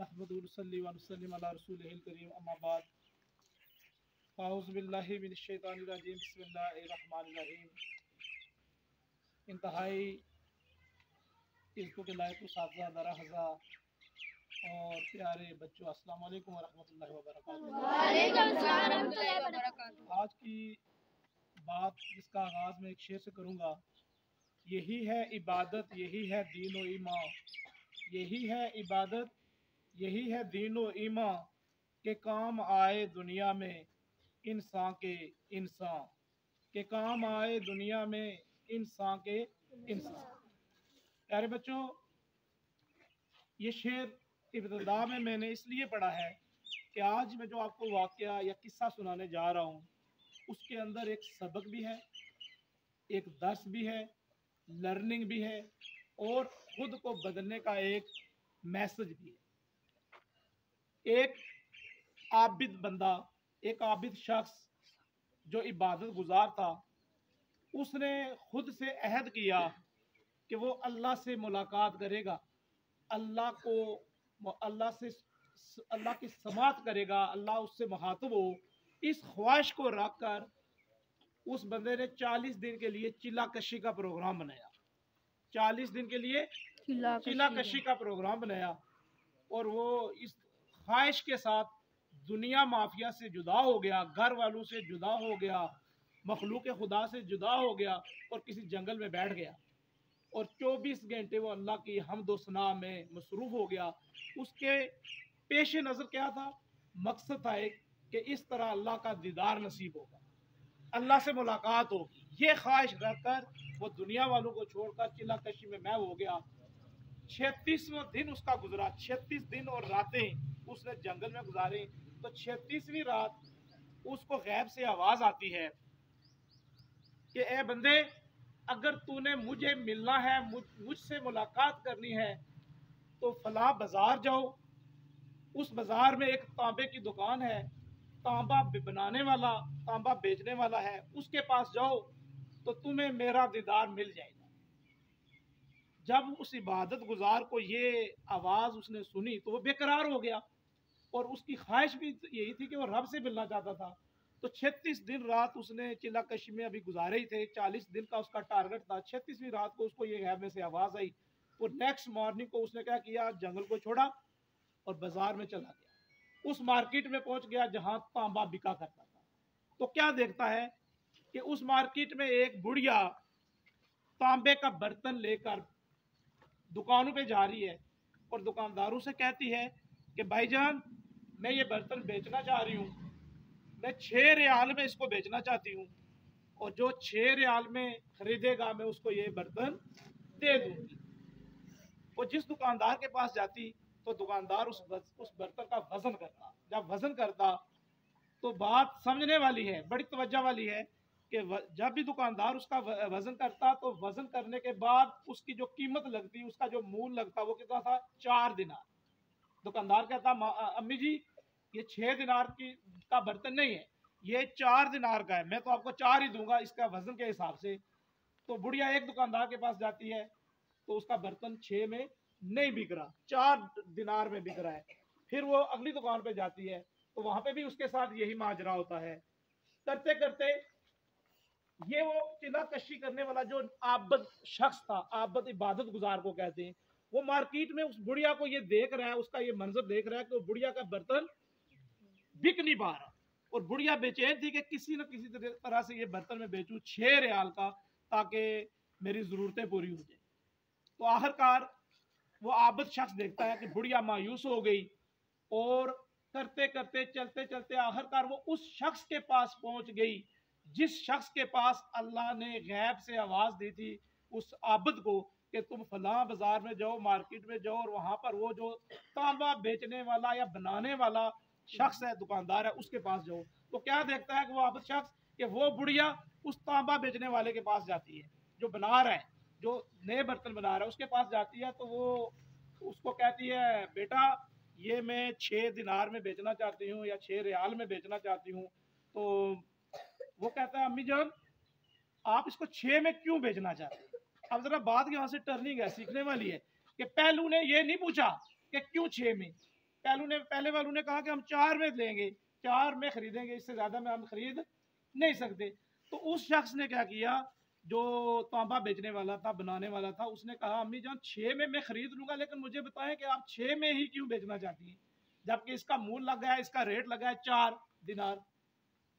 नहमदुहु व नसल्ली व नसल्लिम अला रसूलिहिल करीम अम्मा बाद अऊज़ु बिल्लाहि मिनश शैतानिर रजीम बिस्मिल्लाहिर रहमानिर रहीम। इंतहाई इज़्ज़त के लायक साज़ा दरा हज़ा और प्यारे बच्चों, अस्सलाम वालेकुम व रहमतुल्लाहि व बरकातुहू। आज की बात जिसका आगाज़ मैं एक शेर से करूँगा, यही है इबादत, यही है दीन व ईमान। यही है इबादत, यही है दीन व ईमान के काम आए दुनिया में इंसान के इंसान, के काम आए दुनिया में इंसान के इंसान। प्यारे बच्चों, ये शेर इब्तिदा में मैंने इसलिए पढ़ा है कि आज मैं जो आपको वाक़या या किस्सा सुनाने जा रहा हूँ उसके अंदर एक सबक भी है, एक दर्स भी है, लर्निंग भी है और खुद को बदलने का एक मैसेज भी है। एक आबिद बंदा, एक आबिद शख्स जो इबादत गुजार था, उसने खुद से अहद किया कि वो अल्लाह से मुलाकात करेगा, अल्लाह की समात करेगा, अल्लाह उससे मुखातिब हो। इस ख्वाहिश को रख कर उस बंदे ने 40 दिन के लिए चिल्ला कशी का प्रोग्राम बनाया। 40 दिन के लिए चिल्ला कशी का प्रोग्राम बनाया और वो इस ख्वाहिश के साथ दुनिया माफिया से जुदा हो गया, घर वालों से जुदा हो गया, मखलूक खुदा से जुदा हो गया और किसी जंगल में बैठ गया और 24 घंटे वो अल्लाह की हम्द व सना में मसरूफ़ हो गया। उसके पेश नज़र क्या था? मकसद था एक कि इस तरह अल्लाह का दीदार नसीब होगा, अल्लाह से मुलाकात होगी। ये ख्वाहिश रखकर वो दुनिया वालों को छोड़कर चिल्ला कशी में मैं हो गया। 36वां दिन उसका गुजरा, 36 दिन और रातें उसने जंगल में गुजारे। तो 36वीं रात उसको गैब से आवाज आती है कि ए बंदे, अगर तूने मुझे मिलना है, मुझसे मुलाकात करनी है तो फला बाजार जाओ। उस बाजार में एक तांबे की दुकान है, तांबा बनाने वाला, तांबा बेचने वाला है, उसके पास जाओ तो तुम्हें मेरा दीदार मिल जाएगा। जब उस इबादत गुजार को ये आवाज उसने सुनी तो वो बेकरार हो गया और उसकी ख्वाहिश भी यही थी कि वो रब से मिलना चाहता था। तो 36 दिन रात उसने चिल्ला कशी में अभी गुजारे ही थे, 40 दिन का उसका टारगेट था। 36वीं रात को उसको ये गैब में से आवाज आई और नेक्स्ट मॉर्निंग को उसने क्या किया, जंगल को छोड़ा और बाजार में चला गया। उस मार्केट में पहुंच गया जहां तांबा बिका करता था। तो क्या देखता है कि उस मार्केट में एक बुढ़िया तांबे का बर्तन लेकर दुकानों पे जा रही है और दुकानदारों से कहती है कि भाईजान, मैं ये बर्तन बेचना चाह रही हूँ, मैं 6 रियाल में इसको बेचना चाहती हूँ और जो 6 रियाल में खरीदेगा मैं उसको ये बर्तन दे दूंगी। वो जिस दुकानदार के पास जाती तो दुकानदार उस बर्तन का वजन करता। जब वजन करता तो बात समझने वाली है, बड़ी तवज्जो वाली है कि जब भी दुकानदार उसका वजन करता तो वजन करने के बाद उसकी जो कीमत लगती, उसका जो मूल लगता, वो कितना था? 4 दिनार। दुकानदार कहता, अम्मी जी, ये 6 दिनार का बर्तन नहीं है, ये 4 दिनार का है, मैं तो आपको 4 ही दूंगा इसका वजन के हिसाब से। तो बुढ़िया एक दुकानदार के पास जाती है तो उसका बर्तन 6 में नहीं बिक रहा, 4 दिनार में बिक रहा है। फिर वो अगली दुकान पे जाती है तो वहां पे भी उसके साथ यही माजरा होता है। करते करते ये वो चिल्ला कशी करने वाला जो आबद शख्स था, आबद इबादत गुजार को कहते हैं, वो मार्केट में उस बुढ़िया को ये देख रहा है, उसका ये मंजर देख रहा है कि वो बुढ़िया का बर्तन बिक नहीं पा रहा और बुढ़िया बेचैन थी कि किसी न किसी तरह से ये बर्तन में बेचूं 6 रियाल का, ताकि मेरी जरूरतें पूरी हो जाए। तो आखिरकार वो आबद शख्स देखता है कि बुढ़िया मायूस हो गई और करते करते चलते चलते आखिरकार वो उस शख्स के पास पहुंच गई जिस शख्स के पास अल्लाह ने गैब से आवाज दी थी उस आबद को कि तुम फलां बाजार में जाओ, मार्केट में जाओ और वहां पर वो जो तांबा बेचने वाला या बनाने वाला शख्स है, दुकानदार है, उसके पास जाओ। तो क्या देखता है कि वो आबद शख्स कि वो बुढ़िया उस तांबा बेचने वाले के पास जाती है, जो बना रहा है, जो नए बर्तन बना रहा है, उसके पास जाती है। तो वो उसको कहती है, बेटा, ये मैं 6 दिनार में बेचना चाहती हूँ या 6 रियाल में बेचना चाहती हूँ। तो वो कहता है, अम्मी जान, आप इसको 6 में क्यों बेचना चाहते हैं? अब जरा बात यहाँ से टर्निंग है, सीखने वाली है कि पहलू ने ये नहीं पूछा कि क्यों 6 में, पहले वालों ने कहा कि हम 4 में लेंगे, 4 में खरीदेंगे, इससे ज्यादा में हम खरीद नहीं सकते। तो उस शख्स ने क्या किया, जो तांबा बेचने वाला था, बनाने वाला था, उसने कहा अम्मी जान 6 में मैं खरीद लूंगा, लेकिन मुझे बताएं कि आप 6 में ही क्यों बेचना चाहती हैं, जबकि इसका मूल लगा है, इसका रेट लगा है 4 दिनार।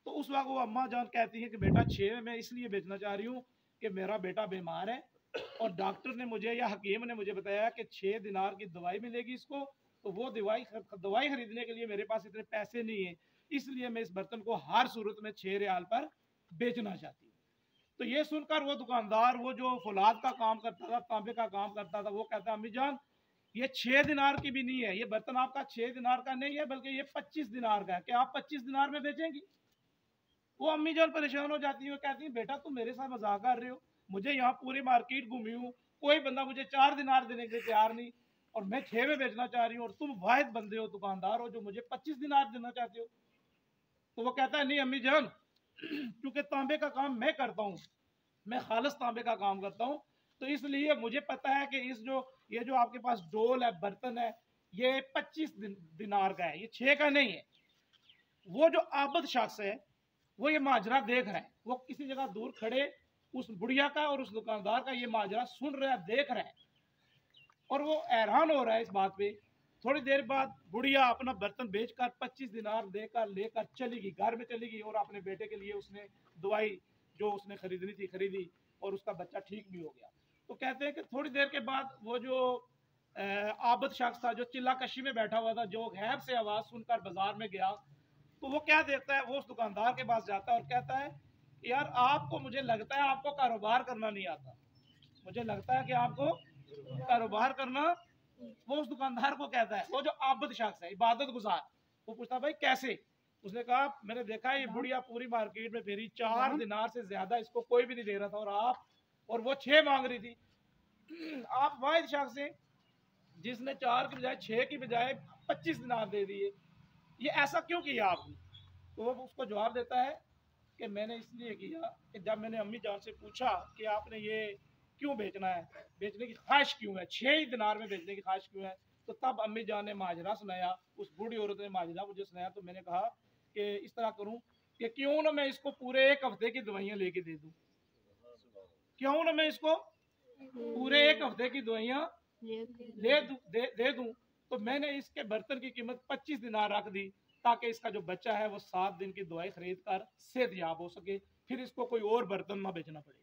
तो उस वक्त वो अम्मा जान कहती है कि बेटा 6 में मैं इसलिए बेचना चाह रही हूँ कि मेरा बेटा बीमार है और डॉक्टर ने मुझे या हकीम ने मुझे बताया कि 6 दिनार की दवाई मिलेगी इसको, तो वो दवाई खरीदने के लिए मेरे पास इतने पैसे नहीं है, इसलिए मैं इस बर्तन को हर सूरत में 6 रियाल पर बेचना चाहती हूँ। तो ये सुनकर वो दुकानदार, वो जो फौलाद का काम करता था, तांबे का काम करता था, वो कहता अम्मी जान ये 6 दिनार की भी नहीं है, ये बर्तन आपका 6 दिनार का नहीं है, बल्कि ये 25 दिनार का है, क्या आप 25 दिनार में बेचेंगी? वो अम्मी जान परेशान हो जाती है, कहती है बेटा तुम मेरे साथ मजाक कर रहे हो, मुझे यहाँ पूरी मार्केट घूमी हूँ, कोई बंदा मुझे 4 दिनार देने के लिए तैयार नहीं, और मैं 6 में बेचना चाह रही हूँ, और तुम वाहिद बंदे हो, दुकानदार हो, जो मुझे 25 दिनार देना चाहते हो। तो वो कहता है नहीं अम्मी जान, क्योंकि तांबे का काम मैं करता हूँ, मैं खालिस तांबे का काम करता हूँ, तो इसलिए मुझे पता है कि ये जो आपके पास डोल है, बर्तन है, ये 25 दिनार का है, ये 6 का नहीं है। वो जो आबद शख्स है वो ये माजरा देख रहा है, वो किसी जगह दूर खड़े उस बुढ़िया का और उस दुकानदार का ये माजरा सुन रहा है, देख रहा है, और वो हैरान हो रहा है इस बात पे। थोड़ी देर बाद बुढ़िया अपना बर्तन बेचकर 25 दिनार देकर लेकर चली गई, घर में चली गई, और अपने बेटे के लिए उसने दवाई जो उसने खरीदनी थी खरीदी, और उसका बच्चा ठीक भी हो गया। तो कहते हैं कि थोड़ी देर के बाद वो जो आबद शख्स था, जो चिल्ला कशी में बैठा हुआ था, जो गैब से आवाज़ सुनकर बाजार में गया, तो वो क्या देखता है, वो उस दुकानदार के पास जाता है और कहता है यार आपको, मुझे लगता है आपको कारोबार करना नहीं आता, मुझे लगता है कि आपको कारोबार करना। वो उस दुकानदार को कहता है, वो जो आबद शख्स है, इबादत गुजार, वो पूछता भाई कैसे? उसने कहा मैंने देखा ये बुढ़िया पूरी मार्केट में फेरी, 4 दिनार से ज्यादा इसको कोई भी नहीं दे रहा था, और वो 6 मांग रही थी। आप वाहिद शख्स हैं जिसने 4 की बजाय 6 की बजाय 25 दिनार दे दिए, ये ऐसा क्यों किया आपने? तो वो उसको जवाब देता है कि मैंने इसलिए किया कि जब मैंने अम्मी जान से पूछा कि आपने ये क्यों बेचना है, बेचने की ख्वाहिश क्यों है, 6 ही दिनार में बेचने की ख्वाहिश क्यों है, तो तब अम्मी जान ने माजरा सुनाया, उस बूढ़ी औरत ने माजरा मुझे सुनाया। तो मैंने कहा कि इस तरह करूं कि क्यों ना मैं इसको पूरे 1 हफ्ते की दवाइयाँ लेके दे दूं, क्यों ना मैं इसको पूरे 1 हफ्ते की दवाइयाँ दे दूं। तो मैंने इसके बर्तन की कीमत 25 दिनार रख दी, ताकि इसका जो बच्चा है वो 7 दिन की दवाई खरीद कर सेहतयाब हो सके, फिर इसको कोई और बर्तन ना बेचना पड़े,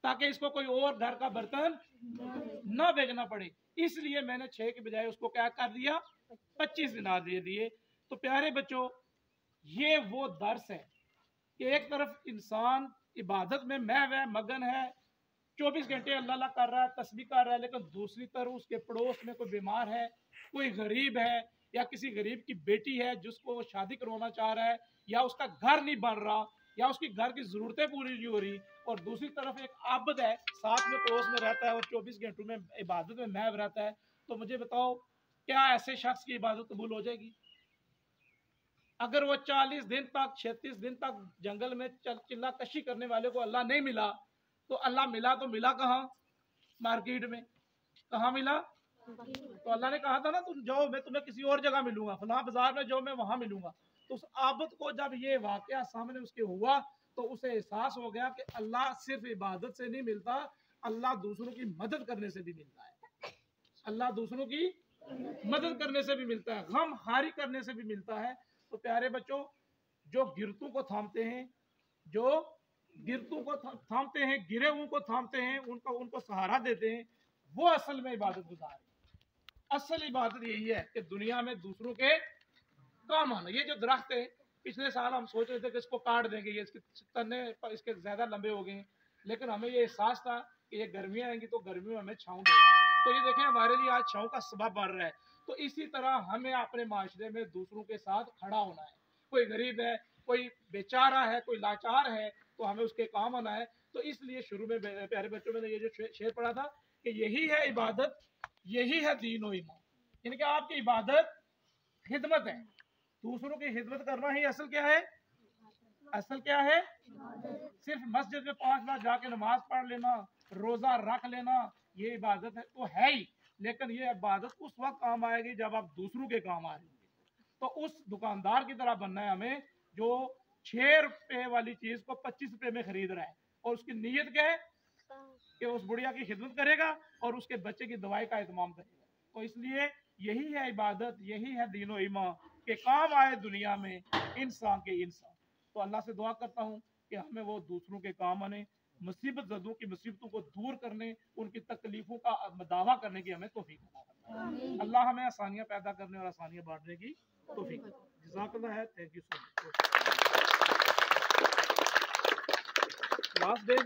ताकि इसको कोई और घर का बर्तन ना बेचना पड़े। इसलिए मैंने 6 के बजाय उसको क्या कर दिया, 25 दिनार दे दिए। तो प्यारे बच्चों, ये वो दर्स है कि एक तरफ इंसान इबादत में महव मगन है, 24 घंटे अल्लाह अल्लाह कर रहा है, तस्बीह कर रहा है, लेकिन दूसरी तरफ उसके पड़ोस में कोई बीमार है, कोई गरीब है, या किसी गरीब की बेटी है जिसको वो शादी करवाना चाह रहा है, या उसका घर नहीं बन रहा, या उसकी घर की जरूरतें पूरी नहीं हो रही, और दूसरी तरफ एक आबद है साथ में पड़ोस में रहता है और 24 घंटों में इबादत में महव रहता है। तो मुझे बताओ क्या ऐसे शख्स की इबादत कबूल हो जाएगी? अगर वो 40 दिन तक 36 दिन तक जंगल में चिल्ला कशी करने वाले को अल्लाह नहीं मिला, तो अल्लाह मिला तो मिला कहाँ? मार्केट में। कहाँ मिला? तो अल्लाह ने कहा था ना तुम जाओ, मैं तुम्हें किसी और जगह मिलूंगा, फलां बाजार में जाओ, मैं वहां मिलूंगा। तो उस आबद को जब ये वाकया सामने उसके हुआ, तो उसे एहसास हो गया कि अल्लाह सिर्फ इबादत से नहीं मिलता, अल्लाह दूसरों की मदद करने से भी मिलता है, अल्लाह दूसरों की मदद करने से भी मिलता है, गम हारी करने से भी मिलता है। तो प्यारे बच्चों, जो गिरतों को थामते हैं, जो गिरतों को थामते हैं, गिरे हुओं को थामते हैं, उनको सहारा देते हैं, वो असल में इबादत गुजार है। असल इबादत यही है कि दुनिया में दूसरों के काम आना। ये जो दरख्त है, पिछले साल हम सोच रहे थे कि इसको काट देंगे, ये इसके तने इसके ज्यादा लंबे हो गए, लेकिन हमें ये एहसास था कि ये गर्मियां आएंगी तो गर्मियों में हमें छाँव देगा, तो ये देखें हमारे लिए आज छाँव का सबब बन रहा है। तो इसी तरह हमें अपने माशरे में दूसरों के साथ खड़ा होना है। कोई गरीब है, कोई बेचारा है, कोई लाचार है, तो हमें उसके काम आना है। तो इसलिए शुरू में प्यारे बच्चों में ये जो शेर पढ़ा था कि यही है इबादत, यही है दीन और ईमान, यानी कि आपकी इबादत खिदमत है, दूसरों की खिदमत करना ही असल क्या है? असल क्या है? सिर्फ मस्जिद में 5 बार जाके नमाज पढ़ लेना, रोजा रख लेना, ये इबादत है तो है ही, लेकिन ये इबादत उस वक्त काम आएगी जब आप दूसरों के काम आ रहे होंगे। तो उस दुकानदार की तरह बनना है हमें, जो 6 रुपए वाली चीज को 25 रुपए में खरीद रहा है, और उसकी नीयत क्या है कि उस बुढ़िया की खिदमत करेगा और उसके बच्चे की दवाई का एहतमाम करेगा। तो इसलिए यही है इबादत, यही है दीनो ईमान, के काम आए दुनिया में इंसान के इंसान। तो अल्लाह से दुआ करता हूँ कि हमें वो दूसरों के काम आने, मुसीबत ज़दों की मुसीबतों को दूर करने, उनकी तकलीफों का दावा करने की हमें तौफीक अता फरमाए। अल्लाह हमें आसानियाँ पैदा करने और आसानियाँ बांटने की तौफीक अता फरमाए। जज़ाकल्लाह है, thank you so much. Last day